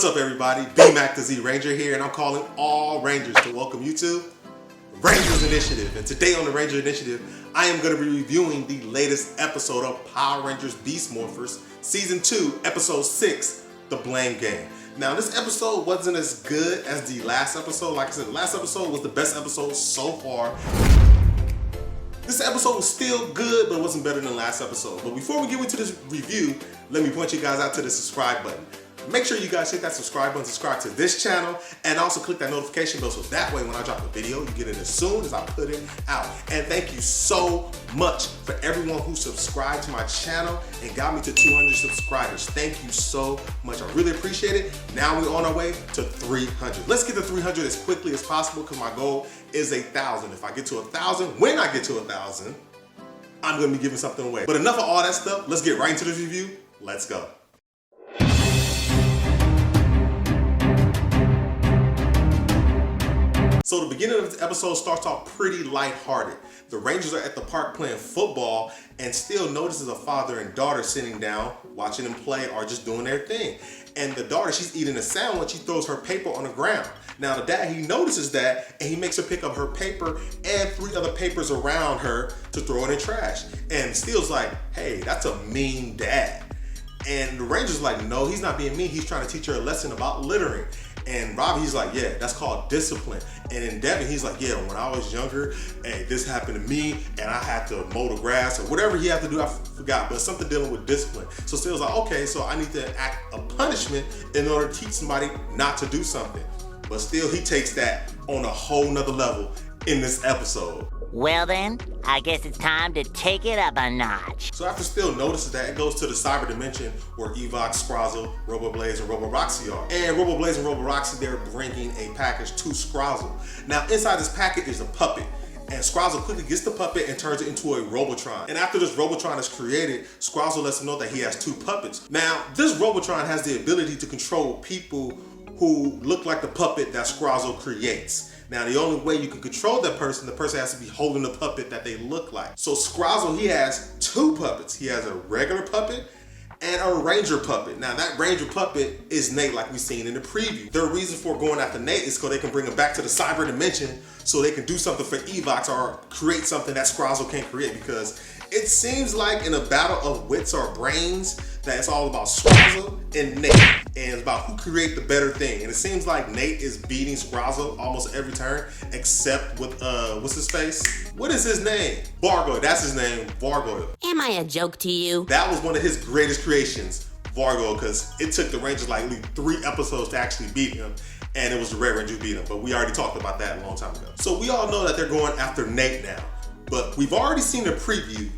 What's up everybody, B-Mac the Z-Ranger here, and I'm calling all Rangers to welcome you to Rangers Initiative. And today on the Ranger Initiative, I am going to be reviewing the latest episode of Power Rangers Beast Morphers Season 2, Episode 6, The Blame Game. Now this episode wasn't as good as the last episode. Like I said, the last episode was the best episode so far. This episode was still good, but it wasn't better than the last episode. But before we get into this review, let me point you guys out to the subscribe button. Make sure you guys hit that subscribe button, subscribe to this channel, and also click that notification bell so that way when I drop a video, you get it as soon as I put it out. And thank you so much for everyone who subscribed to my channel and got me to 200 subscribers. Thank you so much. I really appreciate it. Now we're on our way to 300. Let's get to 300 as quickly as possible because my goal is 1,000. If I get to 1,000, when I get to 1,000, I'm going to be giving something away. But enough of all that stuff. Let's get right into this review. Let's go. So the beginning of this episode starts off pretty lighthearted. The Rangers are at the park playing football and still notices a father and daughter sitting down, watching them play or just doing their thing. And the daughter, she's eating a sandwich, she throws her paper on the ground. Now the dad, he notices that and he makes her pick up her paper and 3 other papers around her to throw in the trash. And Steele's like, hey, that's a mean dad. And the Ranger's like, no, he's not being mean, he's trying to teach her a lesson about littering. And Robbie, he's like, yeah, that's called discipline. And then Devin, he's like, yeah, when I was younger, hey, this happened to me and I had to mow the grass or whatever he had to do, I forgot, but something dealing with discipline. So Steele's like, okay, so I need to act a punishment in order to teach somebody not to do something. But still, he takes that on a whole nother level in this episode. Well then, I guess it's time to take it up a notch. So after Steele notices that, it goes to the cyber dimension where Evox, Scrozzle, Robo-Blaze, and Robo-Roxy are. And Robo-Blaze and Robo-Roxy, they're bringing a package to Scrozzle. Now inside this packet is a puppet. And Scrozzle quickly gets the puppet and turns it into a Robotron. And after this Robotron is created, Scrozzle lets him know that he has 2 puppets. Now, this Robotron has the ability to control people who look like the puppet that Scrozzle creates. Now, the only way you can control that person, the person has to be holding the puppet that they look like. So Scrozzle, he has 2 puppets. He has a regular puppet and a Ranger puppet. Now, that Ranger puppet is Nate, like we've seen in the preview. Their reason for going after Nate is because they can bring him back to the cyber dimension so they can do something for Evox or create something that Scrozzle can't create, because it seems like in a battle of wits or brains that it's all about Scrozzle and Nate, and it's about who create the better thing. And it seems like Nate is beating Scrozzle almost every turn, except with what's his face? What is his name? Vargo, that's his name, Vargo. Am I a joke to you? That was one of his greatest creations, Vargo, because it took the Rangers like 3 episodes to actually beat him, and it was the Red Ranger who beat him, but we already talked about that a long time ago. So we all know that they're going after Nate now, but we've already seen a preview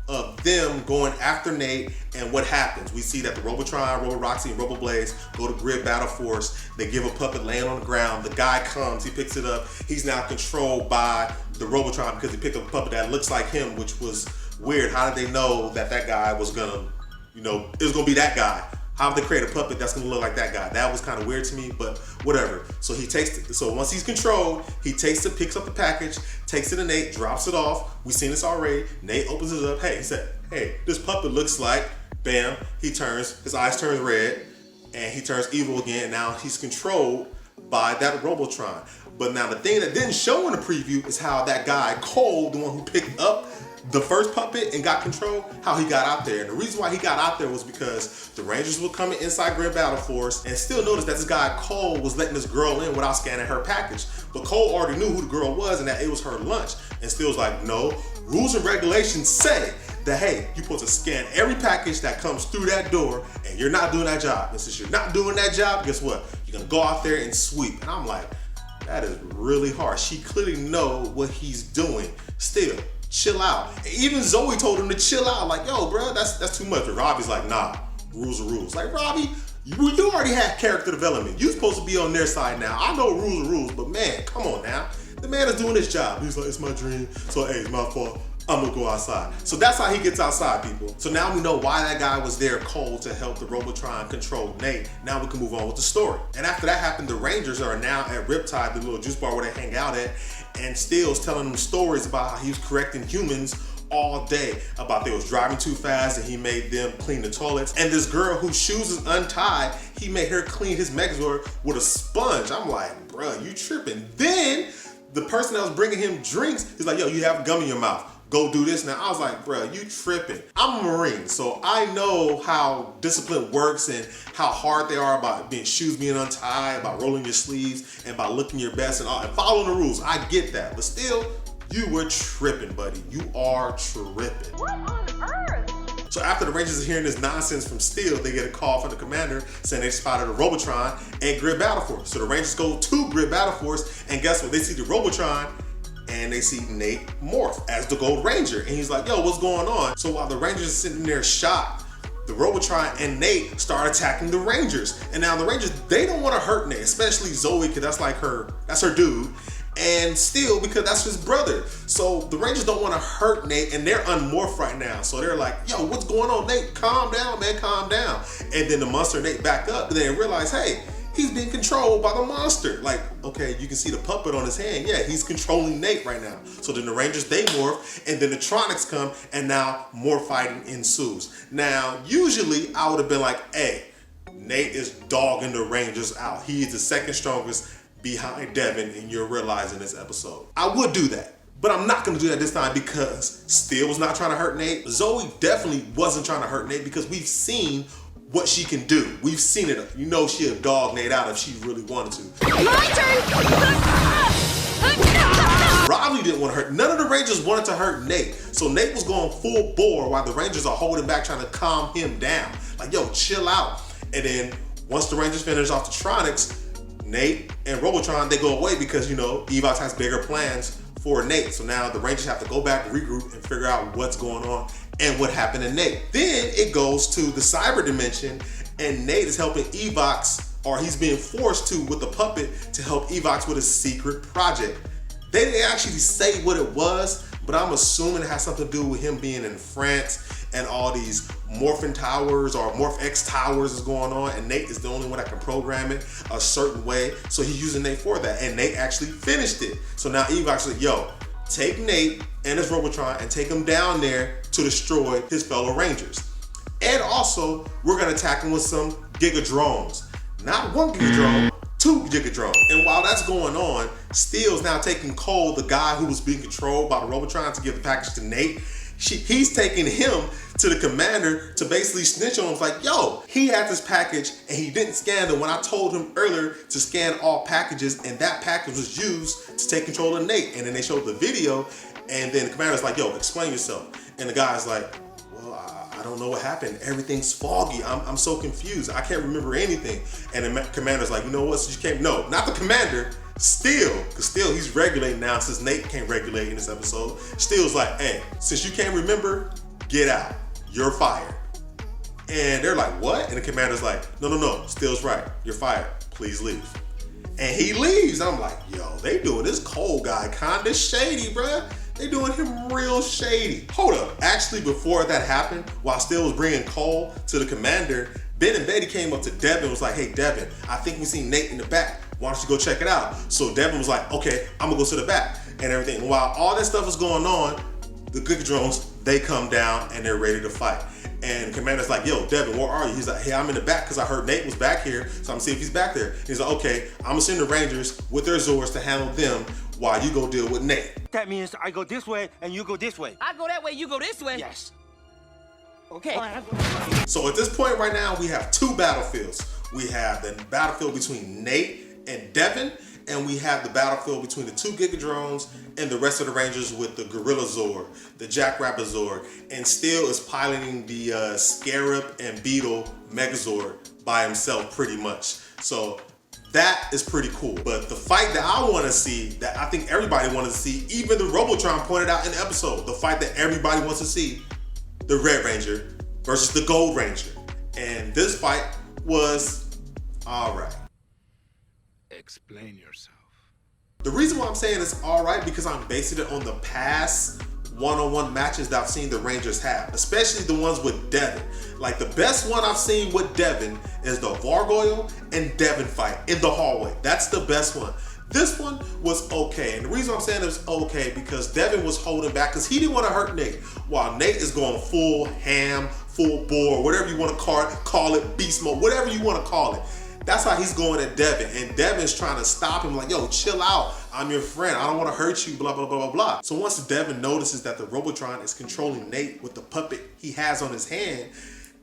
of them going after Nate, and what happens. We see that the Robotron, Robo-Roxy, and Robo-Blaze go to Grid Battle Force. They give a puppet laying on the ground. The guy comes, he picks it up. He's now controlled by the Robotron because he picked up a puppet that looks like him, which was weird. How did they know that that guy was gonna, it was gonna be that guy? How did they create a puppet that's gonna look like that guy? That was kind of weird to me, but whatever. So he takes it, so once he's controlled, he takes it, picks up the package, takes it to Nate, drops it off. We've seen this already. Nate opens it up. Hey, he said, hey, this puppet looks like, bam, his eyes turns red, and he turns evil again. Now he's controlled by that Robotron. But now the thing that didn't show in the preview is how that guy, Cole, the one who picked up the first puppet and got control, how he got out there. And the reason why he got out there was because the Rangers were coming inside Grid Battle Force and still noticed that this guy Cole was letting this girl in without scanning her package. But Cole already knew who the girl was and that it was her lunch. And still was like, no, rules and regulations say that, hey, you're supposed to scan every package that comes through that door, and you're not doing that job. And since you're not doing that job, guess what? You're gonna go out there and sweep. And I'm like, that is really harsh. She clearly know what he's doing. Still, chill out. And even Zoe told him to chill out. Like, yo, bro, that's too much. But Robbie's like, nah, rules are rules. Like, Robbie, you already had character development. You're supposed to be on their side now. I know rules are rules, but man, come on now. The man is doing his job. He's like, it's my dream. So, hey, it's my fault. I'm gonna go outside. So that's how he gets outside, people. So now we know why that guy was there, Cole, to help the Robotron control Nate. Now we can move on with the story. And after that happened, the Rangers are now at Riptide, the little juice bar where they hang out at, and Steele's telling them stories about how he was correcting humans all day about they was driving too fast and he made them clean the toilets. And this girl whose shoes is untied, he made her clean his Megazord with a sponge. I'm like, bruh, you tripping. Then the person that was bringing him drinks, he's like, yo, you have gum in your mouth. Go do this now. I was like, bruh, you tripping. I'm a Marine, so I know how discipline works and how hard they are about shoes being untied, about rolling your sleeves, and about looking your best and all, and following the rules. I get that, but still, you were tripping, buddy. You are tripping. What on earth? So after the Rangers are hearing this nonsense from Steel, they get a call from the commander saying they spotted a Robotron at Grid Battle Force. So the Rangers go to Grid Battle Force, and guess what? They see the Robotron, and they see Nate morph as the Gold Ranger. And he's like, yo, what's going on? So while the Rangers are sitting there shocked, the Robotron and Nate start attacking the Rangers. And now the Rangers, they don't want to hurt Nate, especially Zoe, because that's like that's her dude. And Steel, because that's his brother. So the Rangers don't want to hurt Nate, and they're unmorphed right now. So they're like, yo, what's going on, Nate? Calm down, man, calm down. And then the monster Nate back up, and they realize, hey, he's being controlled by the monster. Like, okay, you can see the puppet on his hand. Yeah, he's controlling Nate right now. So then the Rangers, they morph, and then the Tronics come, and now more fighting ensues. Now, usually I would have been like, hey, Nate is dogging the Rangers out. He is the second strongest behind Devin, and you're realizing this episode. I would do that, but I'm not gonna do that this time because Steel was not trying to hurt Nate. Zoe definitely wasn't trying to hurt Nate because we've seen what she can do. We've seen it. You know she'll dog Nate out if she really wanted to. My turn! Riley didn't want to hurt. None of the Rangers wanted to hurt Nate. So Nate was going full bore while the Rangers are holding back, trying to calm him down. Like, yo, chill out. And then once the Rangers finish off the Tronics, Nate and Robotron, they go away because, you know, Evox has bigger plans for Nate. So now the Rangers have to go back, regroup, and figure out what's going on and what happened to Nate. Then it goes to the cyber dimension, and Nate is helping Evox, or he's being forced to with the puppet to help Evox with a secret project. They didn't actually say what it was, but I'm assuming it has something to do with him being in France and all these Morphin Towers or Morph X Towers is going on, and Nate is the only one that can program it a certain way. So he's using Nate for that, and Nate actually finished it. So now Evox is like, yo, take Nate and his Robotron and take him down there to destroy his fellow Rangers. And also, we're gonna attack him with some Giga Drones. Not one Giga Drone, 2 Giga Drones. And while that's going on, Steel's now taking Cole, the guy who was being controlled by the Robotron, to give the package to Nate. He's taking him to the commander to basically snitch on him. It's like, yo, he had this package and he didn't scan them when I told him earlier to scan all packages, and that package was used to take control of Nate. And then they showed the video, and then the commander's like, yo, explain yourself. And the guy's like, well, I don't know what happened. Everything's foggy. I'm so confused. I can't remember anything. And the commander's like, you know what, since you can't, no, not the commander, Steel, because Steel, he's regulating now since Nate can't regulate in this episode. Steel's like, hey, since you can't remember, get out. You're fired. And they're like, what? And the commander's like, no, Steel's right. You're fired. Please leave. And he leaves. I'm like, yo, they doing this Cole guy kinda shady, bruh. They doing him real shady. Hold up. Actually, before that happened, while Steel was bringing Cole to the commander, Ben and Betty came up to Devin and was like, hey, Devin, I think we see Nate in the back. Why don't you go check it out? So Devin was like, okay, I'm gonna go to the back and everything. And while all that stuff is going on, the Giga Drones, they come down and they're ready to fight. And the commander's like, yo, Devin, where are you? He's like, hey, I'm in the back because I heard Nate was back here, so I'm gonna see if he's back there. He's like, okay, I'm gonna send the Rangers with their Zords to handle them while you go deal with Nate. That means I go this way and you go this way. I go that way, you go this way. Yes. Okay. So at this point right now, we have 2 battlefields. We have the battlefield between Nate and Devin, and we have the battlefield between the 2 Giga Drones and the rest of the Rangers with the Gorilla Zord, the Jackrabbit Zord, and Steel is piloting the Scarab and Beetle Megazord by himself pretty much. So that is pretty cool. But the fight that I want to see, that I think everybody wanted to see, even the Robotron pointed out in the episode, the fight that everybody wants to see, the Red Ranger versus the Gold Ranger. And this fight was all right. Explain yourself. The reason why I'm saying it's all right because I'm basing it on the past one-on-one matches that I've seen the Rangers have, especially the ones with Devin. Like the best one I've seen with Devin is the Vargoyle and Devin fight in the hallway. That's the best one. This one was okay, and the reason I'm saying it was okay because Devin was holding back because he didn't want to hurt Nate, while Nate is going full ham, full bore, whatever you want to call it, beast mode, whatever you want to call it. That's how he's going at Devin, and Devin's trying to stop him like, yo, chill out. I'm your friend. I don't want to hurt you, blah, blah, blah, blah, blah. So once Devin notices that the Robotron is controlling Nate with the puppet he has on his hand,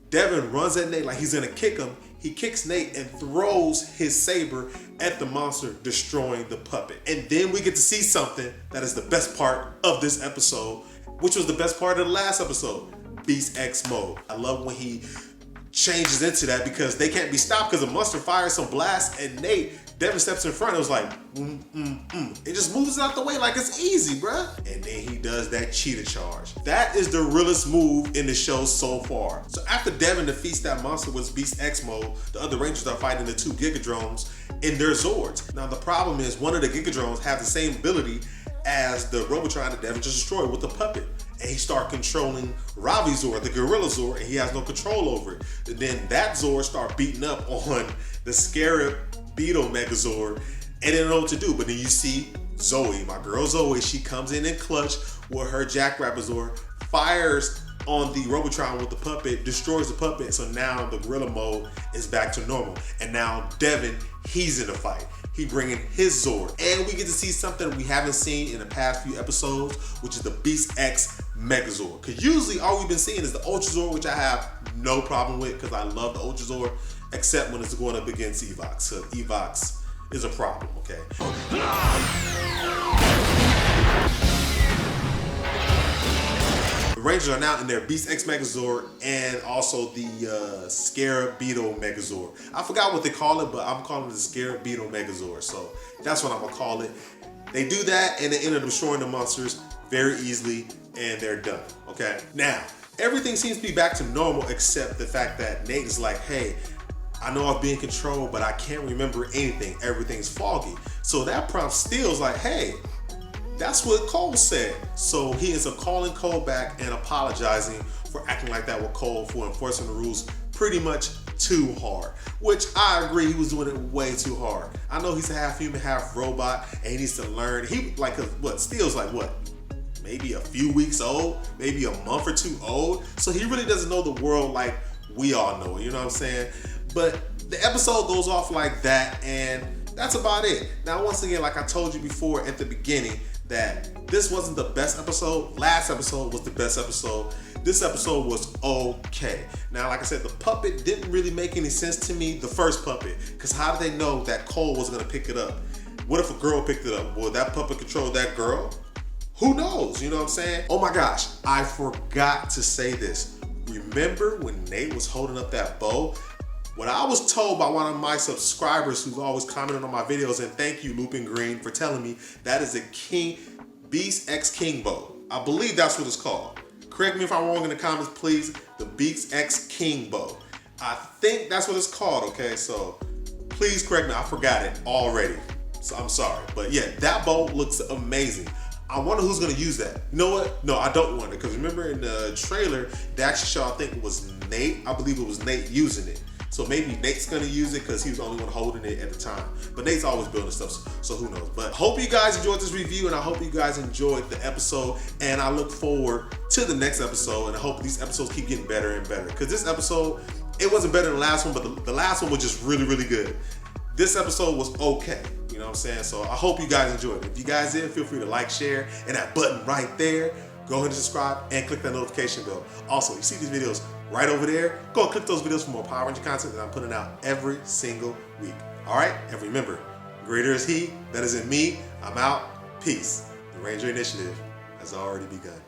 Devin runs at Nate like he's gonna kick him. He kicks Nate and throws his saber at the monster, destroying the puppet. And then we get to see something that is the best part of this episode, which was the best part of the last episode, Beast X mode. I love when he changes into that because they can't be stopped because the monster fires some blast and Devin steps in front. It was like, It just moves out the way like it's easy, bruh. And then he does that cheetah charge. That is the realest move in the show so far. So after Devin defeats that monster with Beast X mode, the other Rangers are fighting the 2 Gigadrones in their Zords. Now the problem is one of the Gigadrones have the same ability as the Robotron that Devin just destroyed with the puppet. And he started controlling Ravi's Zord, the Gorilla Zord, and he has no control over it. And then that Zord started beating up on the Scarab Beetle Megazord, and they don't know what to do. But then you see Zoe, my girl Zoe, she comes in clutch with her Jackrabbit Zord, fires on the Robotron with the puppet, destroys the puppet, so now the Gorilla mode is back to normal. And now Devin, he's in the fight. He bringing his Zord. And we get to see something we haven't seen in the past few episodes, which is the Beast X Megazord. Because usually all we've been seeing is the Ultra Zord, which I have no problem with because I love the Ultra Zord, except when it's going up against Evox. So Evox is a problem, okay? The Rangers are now in their Beast X Megazord and also the Scarab Beetle Megazord. I forgot what they call it, but I'm calling it the Scarab Beetle Megazord. So that's what I'm gonna call it. They do that and they end up destroying the monsters very easily and they're done, okay? Now, everything seems to be back to normal except the fact that Nate is like, hey, I know I'm being controlled, but I can't remember anything. Everything's foggy. So that prompts Steele's like, hey, that's what Cole said. So he ends up calling Cole back and apologizing for acting like that with Cole for enforcing the rules pretty much too hard, which I agree, he was doing it way too hard. I know he's a half human, half robot, and he needs to learn. He like, what, Steele's like what? Maybe a few weeks old, maybe a month or 2 old. So he really doesn't know the world like we all know it, you know what I'm saying? But the episode goes off like that and that's about it. Now, once again, like I told you before at the beginning, that this wasn't the best episode. Last episode was the best episode. This episode was okay. Now, like I said, the puppet didn't really make any sense to me, the first puppet, because how did they know that Cole was gonna pick it up? What if a girl picked it up? Will that puppet control that girl? Who knows, you know what I'm saying? Oh my gosh, I forgot to say this. Remember when Nate was holding up that bow? What I was told by one of my subscribers who's always commenting on my videos, and thank you, Lupin Green, for telling me that is a Beast X King bow. I believe that's what it's called. Correct me if I'm wrong in the comments, please. The Beast X King bow. I think that's what it's called, okay? So please correct me, I forgot it already. So I'm sorry, but yeah, that bow looks amazing. I wonder who's gonna use that. You know what? No, I don't wonder, because remember in the trailer, they actually showed, I think it was Nate. I believe it was Nate using it. So maybe Nate's gonna use it because he was the only one holding it at the time. But Nate's always building stuff, so who knows. But hope you guys enjoyed this review and I hope you guys enjoyed the episode. And I look forward to the next episode and I hope these episodes keep getting better and better. Because this episode, it wasn't better than the last one, but the last one was just really, really good. This episode was okay, you know what I'm saying? So I hope you guys enjoyed it. If you guys did, feel free to like, share, and that button right there. Go ahead and subscribe and click that notification bell. Also, you see these videos right over there? Go and click those videos for more Power Ranger content that I'm putting out every single week. All right, and remember, greater is he that is in me. I'm out. Peace. The Ranger Initiative has already begun.